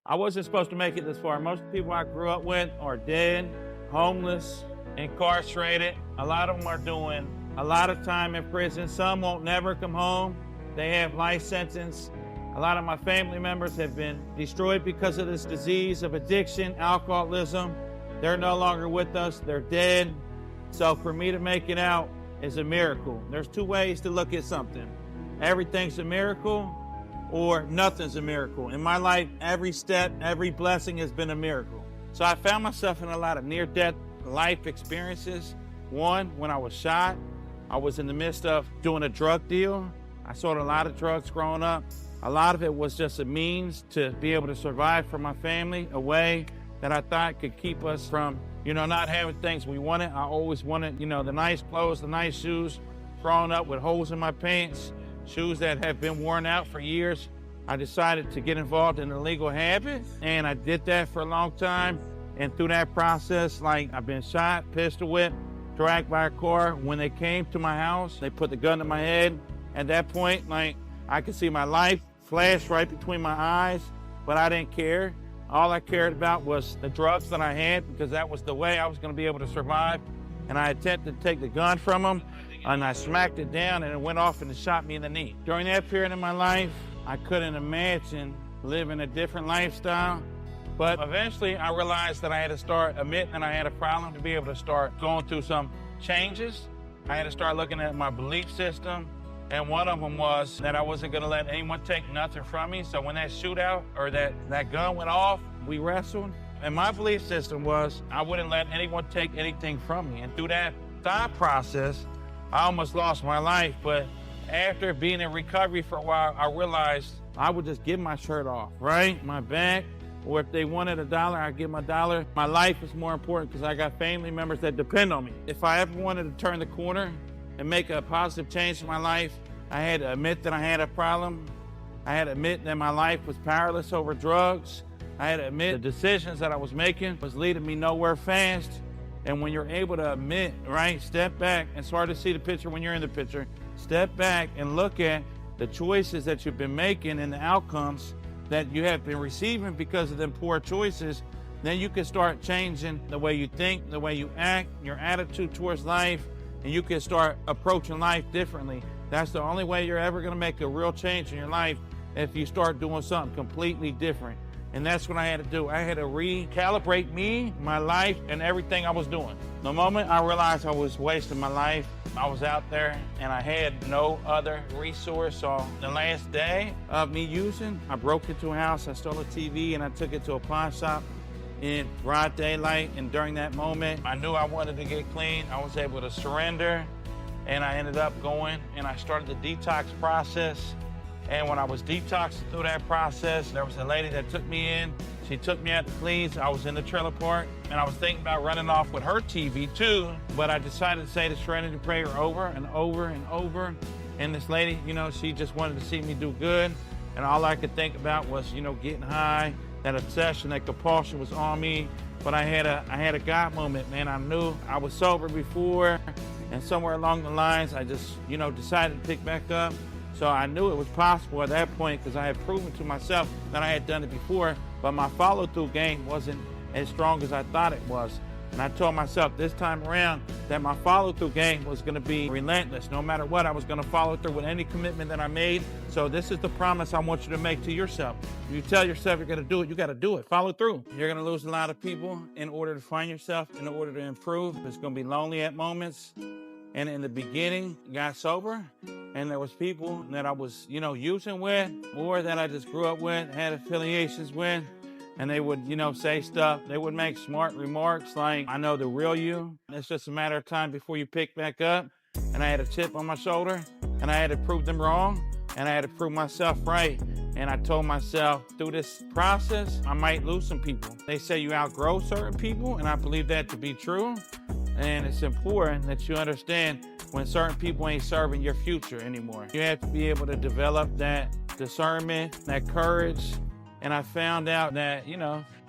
I wasn't supposed to make it this far. Most people I grew up with are dead, homeless, incarcerated. A lot of them are doing a lot of time in prison. Some won't never come home. They have life sentence. A lot of my family members have been destroyed because of this disease of addiction, alcoholism. They're no longer with us. They're dead. So for me to make it out is a miracle. There's two ways to look at something. Everything's a miracle or nothing's a miracle. In my life, every step, every blessing has been a miracle. So I found myself in a lot of near-death life experiences. One, when I was shot, I was in the midst of doing a drug deal. I sold a lot of drugs growing up. A lot of it was just a means to be able to survive for my family, a way that I thought could keep us from, not having things we wanted. I always wanted, the nice clothes, the nice shoes, growing up with holes in my pants, shoes that have been worn out for years. I decided to get involved in illegal habits, and I did that for a long time. And through that process, I've been shot, pistol whipped, dragged by a car. When they came to my house, they put the gun to my head. At that point, I could see my life flash right between my eyes, but I didn't care. All I cared about was the drugs that I had, because that was the way I was going to be able to survive. And I attempted to take the gun from them, and I smacked it down, and it went off and it shot me in the knee. During that period of my life, I couldn't imagine living a different lifestyle. But eventually I realized that I had to start admitting that I had a problem to be able to start going through some changes. I had to start looking at my belief system. And one of them was that I wasn't gonna let anyone take nothing from me. So when that shootout or that gun went off, we wrestled. And my belief system was I wouldn't let anyone take anything from me. And through that thought process, I almost lost my life. But after being in recovery for a while, I realized I would just give my shirt off, right? My back, or if they wanted $1, I'd give them $1. My life is more important because I got family members that depend on me. If I ever wanted to turn the corner and make a positive change in my life, I had to admit that I had a problem. I had to admit that my life was powerless over drugs. I had to admit the decisions that I was making was leading me nowhere fast. And when you're able to admit, right, step back, and it's hard to see the picture when you're in the picture, step back and look at the choices that you've been making and the outcomes that you have been receiving because of them poor choices, then you can start changing the way you think, the way you act, your attitude towards life, and you can start approaching life differently. That's the only way you're ever gonna make a real change in your life, if you start doing something completely different. And that's what I had to do. I had to recalibrate me, my life, and everything I was doing. The moment I realized I was wasting my life, I was out there and I had no other resource. So the last day of me using, I broke into a house, I stole a TV, and I took it to a pawn shop in broad daylight. And during that moment, I knew I wanted to get clean. I was able to surrender, and I ended up going and I started the detox process. And when I was detoxing through that process, there was a lady that took me in. She took me out to Cleves. I was in the trailer park, and I was thinking about running off with her TV too, but I decided to say the serenity prayer over and over and over. And this lady, she just wanted to see me do good. And all I could think about was, getting high. That obsession, that compulsion was on me. But I had a God moment, man. I knew I was sober before, and somewhere along the lines, I just, decided to pick back up. So I knew it was possible at that point because I had proven to myself that I had done it before, but my follow-through game wasn't as strong as I thought it was. And I told myself this time around that my follow-through game was going to be relentless. No matter what, I was going to follow through with any commitment that I made. So this is the promise I want you to make to yourself. If you tell yourself you're going to do it, you got to do it. Follow through. You're going to lose a lot of people in order to find yourself, in order to improve. It's going to be lonely at moments. And in the beginning, I got sober, and there was people that I was, using with, or that I just grew up with, had affiliations with, and they would, say stuff. They would make smart remarks like, I know the real you. It's just a matter of time before you pick back up. And I had a chip on my shoulder, and I had to prove them wrong, and I had to prove myself right. And I told myself through this process, I might lose some people. They say you outgrow certain people, and I believe that to be true. And it's important that you understand when certain people ain't serving your future anymore. You have to be able to develop that discernment, that courage. And I found out that,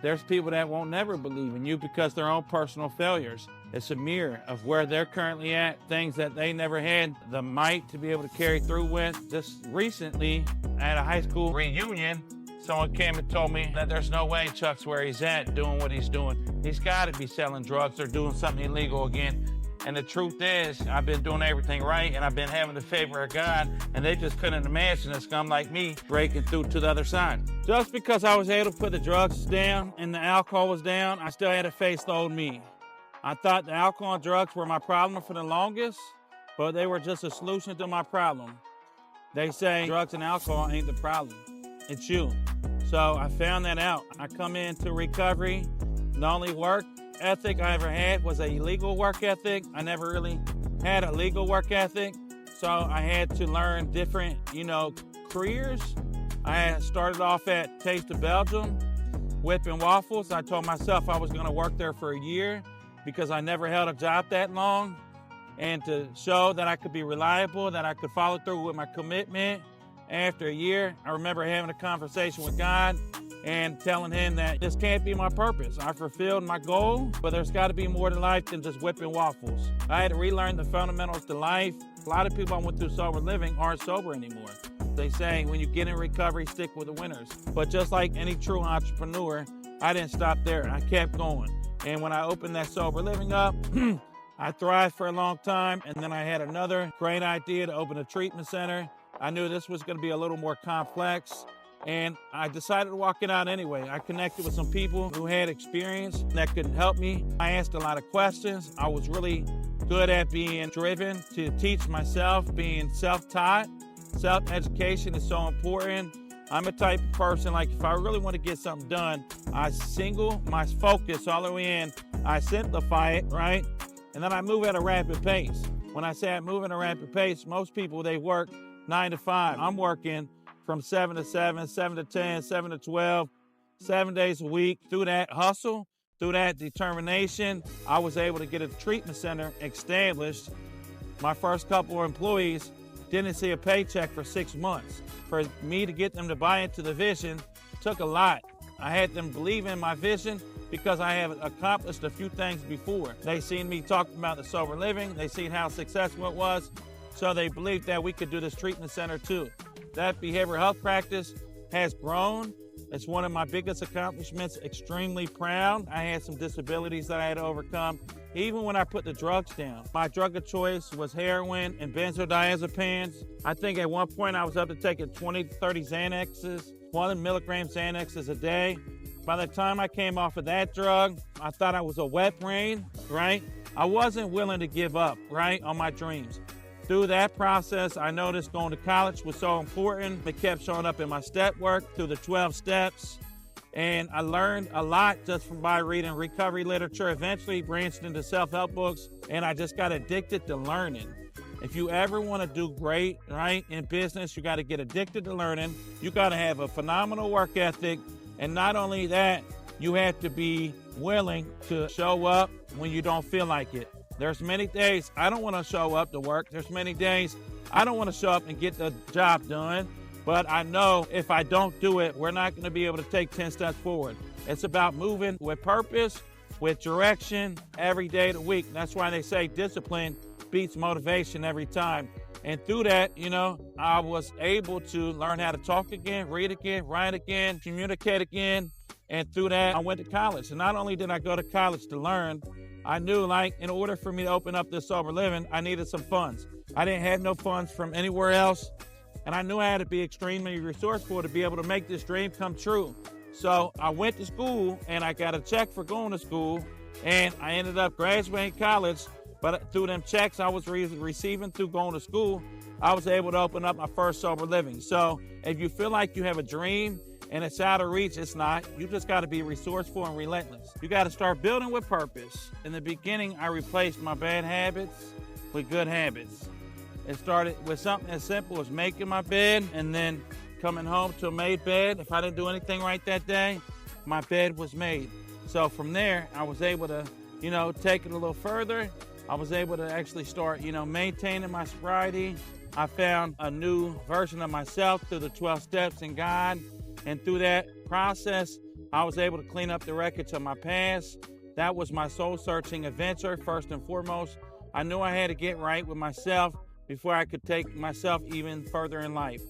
there's people that won't never believe in you because their own personal failures. It's a mirror of where they're currently at, things that they never had the might to be able to carry through with. Just recently, at a high school reunion, Someone came and told me that there's no way Chuck's where he's at doing what he's doing. He's got to be selling drugs or doing something illegal again. And the truth is, I've been doing everything right, and I've been having the favor of God, and they just couldn't imagine a scum like me breaking through to the other side. Just because I was able to put the drugs down and the alcohol was down, I still had to face the old me. I thought the alcohol and drugs were my problem for the longest, but they were just a solution to my problem. They say drugs and alcohol ain't the problem, it's you. So I found that out. I come into recovery, the only work ethic I ever had was a legal work ethic. I never really had a legal work ethic, so I had to learn different, careers. I had started off at Taste of Belgium, whipping waffles. I told myself I was gonna work there for a year because I never held a job that long, and to show that I could be reliable, that I could follow through with my commitment. After a year, I remember having a conversation with God and telling him that this can't be my purpose. I fulfilled my goal, but there's got to be more to life than just whipping waffles. I had to relearn the fundamentals to life. A lot of people I went through sober living aren't sober anymore. They say when you get in recovery, stick with the winners. But just like any true entrepreneur, I didn't stop there. I kept going. And when I opened that sober living up, I thrived for a long time. And then I had another great idea to open a treatment center. I knew this was going to be a little more complex. And I decided to walk it out anyway. I connected with some people who had experience that could help me. I asked a lot of questions. I was really good at being driven to teach myself, being self-taught. Self-education is so important. I'm a type of person, like if I really want to get something done, I single my focus all the way in. I simplify it, right? And then I move at a rapid pace. When I say I move at a rapid pace, most people, they work 9 to 5. I'm working from 7 to 7, 7 to 10, 7 to 12, 7 days a week. Through that hustle, through that determination, I was able to get a treatment center established. My first couple of employees didn't see a paycheck for 6 months. For me to get them to buy into the vision took a lot. I had them believe in my vision because I have accomplished a few things before. They seen me talk about the sober living. They seen how successful it was. So they believed that we could do this treatment center too. That behavioral health practice has grown. It's one of my biggest accomplishments. Extremely proud. I had some disabilities that I had to overcome. Even when I put the drugs down, my drug of choice was heroin and benzodiazepines. I think at one point I was up to taking 20 to 30 Xanaxes, 1 milligram Xanaxes a day. By the time I came off of that drug, I thought I was a wet brain, right? I wasn't willing to give up, right, on my dreams. Through that process, I noticed going to college was so important. It kept showing up in my step work through the 12 steps. And I learned a lot just from by reading recovery literature, eventually branched into self-help books, and I just got addicted to learning. If you ever want to do great, right, in business, you got to get addicted to learning. You got to have a phenomenal work ethic. And not only that, you have to be willing to show up when you don't feel like it. There's many days I don't want to show up to work. There's many days I don't want to show up and get the job done. But I know if I don't do it, we're not going to be able to take 10 steps forward. It's about moving with purpose, with direction every day of the week. That's why they say discipline beats motivation every time. And through that, I was able to learn how to talk again, read again, write again, communicate again. And through that, I went to college. And not only did I go to college to learn, I knew, in order for me to open up this sober living, I needed some funds. I didn't have no funds from anywhere else. And I knew I had to be extremely resourceful to be able to make this dream come true. So I went to school and I got a check for going to school, and I ended up graduating college. But through them checks I was receiving through going to school, I was able to open up my first sober living. So if you feel like you have a dream and it's out of reach, it's not. You just got to be resourceful and relentless. You got to start building with purpose. In the beginning, I replaced my bad habits with good habits. It started with something as simple as making my bed and then coming home to a made bed. If I didn't do anything right that day, my bed was made. So from there, I was able to, take it a little further. I was able to actually start, maintaining my sobriety. I found a new version of myself through the 12 steps in God. And through that process, I was able to clean up the wreckage of my past. That was my soul-searching adventure, first and foremost. I knew I had to get right with myself before I could take myself even further in life.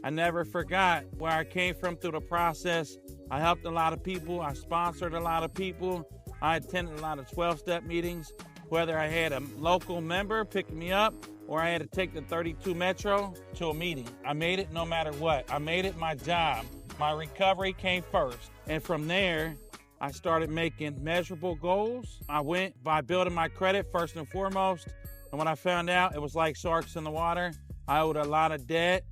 I never forgot where I came from through the process. I helped a lot of people. I sponsored a lot of people. I attended a lot of 12-step meetings, whether I had a local member picking me up or I had to take the 32 Metro to a meeting. I made it no matter what. I made it my job. My recovery came first. And from there, I started making measurable goals. I went by building my credit first and foremost. And when I found out, it was like sharks in the water. I owed a lot of debt.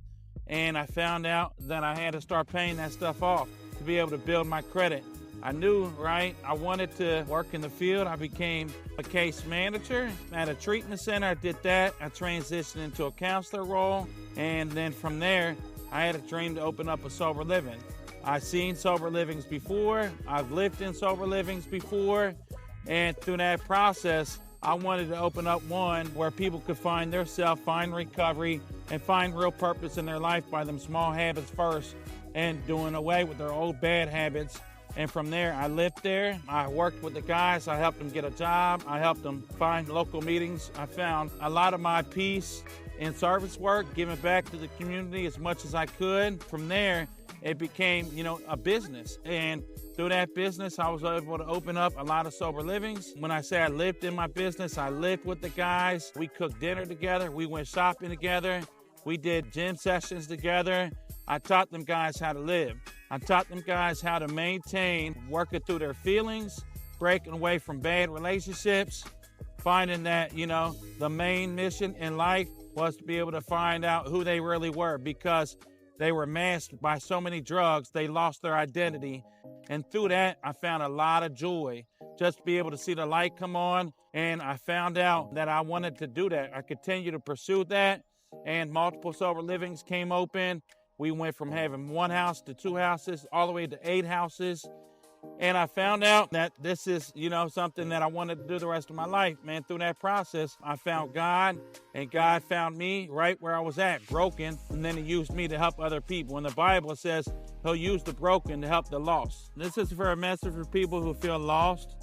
And I found out that I had to start paying that stuff off to be able to build my credit. I knew, right, I wanted to work in the field. I became a case manager at a treatment center. I did that. I transitioned into a counselor role. And then from there, I had a dream to open up a sober living. I've seen sober livings before. I've lived in sober livings before. And through that process, I wanted to open up one where people could find their self, find recovery, and find real purpose in their life by them small habits first and doing away with their old bad habits. And from there, I lived there. I worked with the guys. I helped them get a job. I helped them find local meetings. I found a lot of my peace in service work, giving back to the community as much as I could. From there, it became, a business. And through that business, I was able to open up a lot of sober livings. When I say I lived in my business, I lived with the guys. We cooked dinner together. We went shopping together. We did gym sessions together. I taught them guys how to live. I taught them guys how to maintain, working through their feelings, breaking away from bad relationships, finding that, the main mission in life was to be able to find out who they really were, because they were masked by so many drugs, they lost their identity. And through that, I found a lot of joy just to be able to see the light come on. And I found out that I wanted to do that. I continued to pursue that, and multiple sober livings came open. We went from having one house to 2 houses, all the way to 8 houses. And I found out that this is, something that I wanted to do the rest of my life, man. Through that process, I found God, and God found me right where I was at, broken. And then he used me to help other people. And the Bible says he'll use the broken to help the lost. This is for a message for people who feel lost.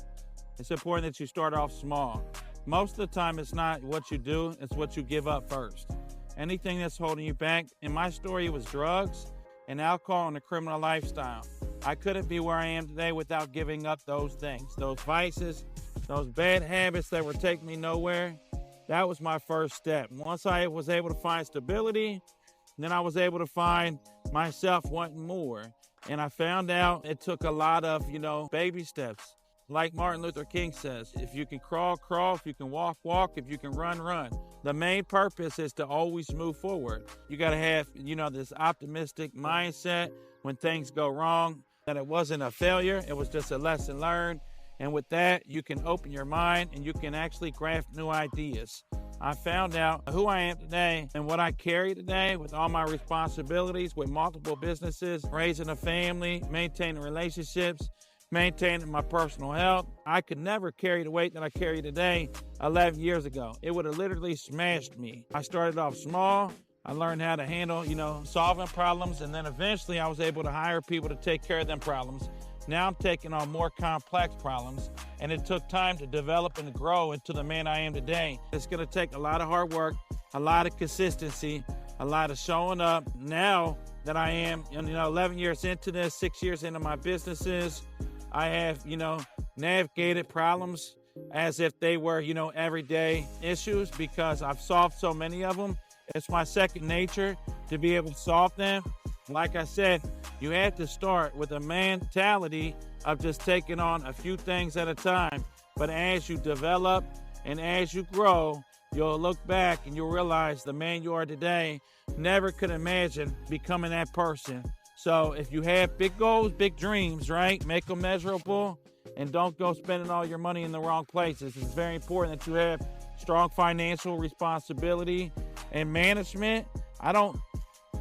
It's important that you start off small. Most of the time, it's not what you do, it's what you give up first. Anything that's holding you back. In my story, it was drugs and alcohol and a criminal lifestyle. I couldn't be where I am today without giving up those things, those vices, those bad habits that were taking me nowhere. That was my first step. Once I was able to find stability, then I was able to find myself wanting more. And I found out it took a lot of, baby steps. Like Martin Luther King says, if you can crawl, crawl. If you can walk, walk. If you can run, run. The main purpose is to always move forward. You got to have, this optimistic mindset when things go wrong, that it wasn't a failure. It was just a lesson learned. And with that, you can open your mind and you can actually graft new ideas. I found out who I am today and what I carry today with all my responsibilities with multiple businesses, raising a family, maintaining relationships, maintaining my personal health. I could never carry the weight that I carry today 11 years ago. It would have literally smashed me. I started off small. I learned how to handle, solving problems. And then eventually I was able to hire people to take care of them problems. Now I'm taking on more complex problems. And it took time to develop and grow into the man I am today. It's going to take a lot of hard work, a lot of consistency, a lot of showing up. Now that I am, 11 years into this, 6 years into my businesses, I have, navigated problems as if they were, everyday issues, because I've solved so many of them. It's my second nature to be able to solve them. Like I said, you have to start with a mentality of just taking on a few things at a time. But as you develop and as you grow, you'll look back and you'll realize the man you are today never could imagine becoming that person. So if you have big goals, big dreams, right? Make them measurable and don't go spending all your money in the wrong places. It's very important that you have strong financial responsibility and management. I don't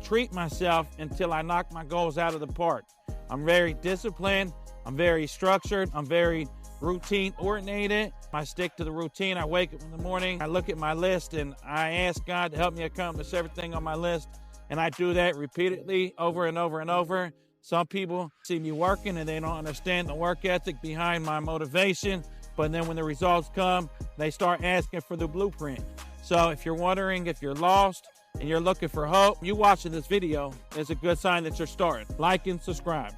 treat myself until I knock my goals out of the park. I'm very disciplined. I'm very structured. I'm very routine oriented. I stick to the routine. I wake up in the morning. I look at my list and I ask God to help me accomplish everything on my list. And I do that repeatedly over and over and over. Some people see me working and they don't understand the work ethic behind my motivation. But then when the results come, they start asking for the blueprint. So if you're wondering if you're lost, and you're looking for hope, you watching this video is a good sign that you're starting. Like and subscribe.